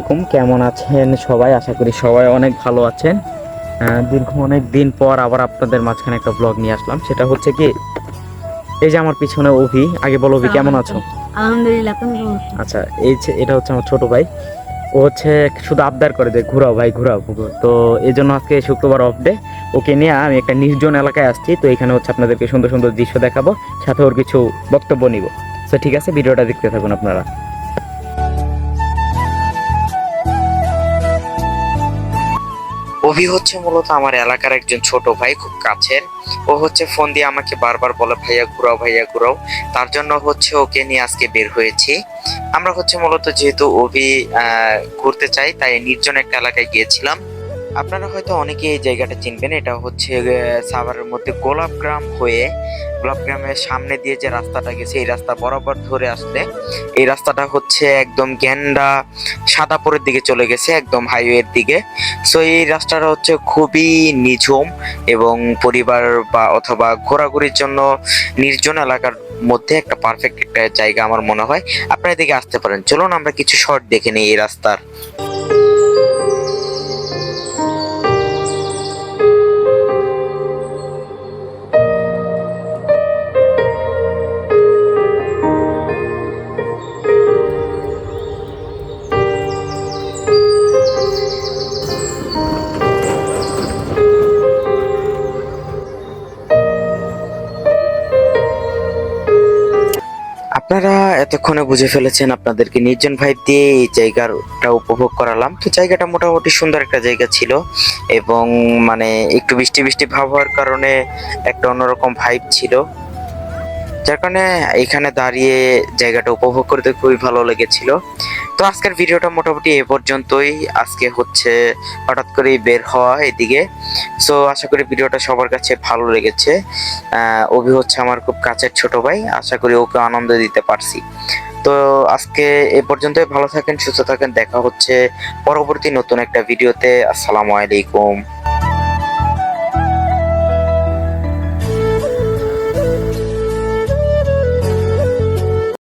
আলাইকুম। কেমন আছেন সবাই? আশা করি সবাই অনেক ভালো আছেন। দীর্ঘ অনেক দিন পর আবার আপনাদের মাঝখানে একটা ব্লগ নিয়ে আসলাম। সেটা হচ্ছে কি, এই যে আমার পিছনে অভি। আগে বলো অভি, কেমন আছো? আলহামদুলিল্লাহ, তুমি কেমন আছো? আচ্ছা, এটা হচ্ছে আমার ছোট ভাই। ও হচ্ছে শুধু আবদার করে যে ঘুরাও ভাই, ঘুরাও ঘুরাও। তো এই জন্য আজকে শুক্রবার অফ ডে, ওকে নিয়ে আমি একটা নির্জন এলাকায় আসছি। তো এখানে হচ্ছে আপনাদেরকে সুন্দর সুন্দর দৃশ্য দেখাবো, সাথে ওর কিছু বক্তব্য নিব। তো ঠিক আছে, ভিডিওটা দেখতে থাকুন আপনারা। অভি হচ্ছে মূলত আমার এলাকার একজন ছোট ভাই, খুব কাছের। ও হচ্ছে ফোন দিয়ে আমাকে বারবার বলে ভাইয়া ঘুরাও, ভাইয়া ঘুরাও। তার জন্য হচ্ছে ওকে নিয়ে আজকে বের হয়েছি। আমরা হচ্ছে মূলত যেহেতু অভি ঘুরতে চাই, তাই নির্জন একটা এলাকায় গিয়েছিলাম। আপনারা হয়তো অনেকে এই জায়গাটা চিনবেন। এটা হচ্ছে সাভারের মধ্যে গোলাপগ্রাম হয়ে, গোলাপগ্রামের সামনে দিয়ে যে রাস্তাটা গেছে, এই রাস্তা বরাবর ধরে আসলে এই রাস্তাটা হচ্ছে একদম গেন্ডা সাদাপুরের দিকে চলে গেছে, একদম হাইওয়ের দিকে। সো এই রাস্তাটা হচ্ছে খুবই নিঝুম এবং পরিবার বা অথবা ঘোরাঘুরির জন্য নির্জন এলাকার মধ্যে একটা পারফেক্ট একটা জায়গা আমার মনে হয়। আপনারা এদিকে আসতে পারেন। চলুন আমরা কিছু শর্ট দেখে নিই এই রাস্তার। আপনারা এতক্ষণে বুঝে ফেলেছেন, আপনাদেরকে নির্জন ভাইব দিয়ে এই জায়গাটা উপভোগ করালাম। তো জায়গাটা মোটামুটি সুন্দর একটা জায়গা ছিল এবং মানে একটু বৃষ্টি বৃষ্টি ভাব হওয়ার কারণে একটা অন্যরকম ভাইব ছিল, যার কারণে এখানে দাঁড়িয়ে জায়গাটা উপভোগ করতে খুবই ভালো লেগেছিল। তো আজকের ভিডিওটা মোটামুটি এ পর্যন্তই। আজকে হচ্ছে হঠাৎ করেই বের হওয়া এদিকে। সো আশা করি ভিডিওটা সবার কাছে ভালো লেগেছে। অভি হচ্ছে আমার খুব কাছের ছোট ভাই, আশা করি ওকে আনন্দ দিতে পারছি। তো আজকে এ পর্যন্তই। ভালো থাকেন, সুস্থ থাকেন। দেখা হচ্ছে পরবর্তী নতুন একটা ভিডিওতে। আসসালামু আলাইকুম।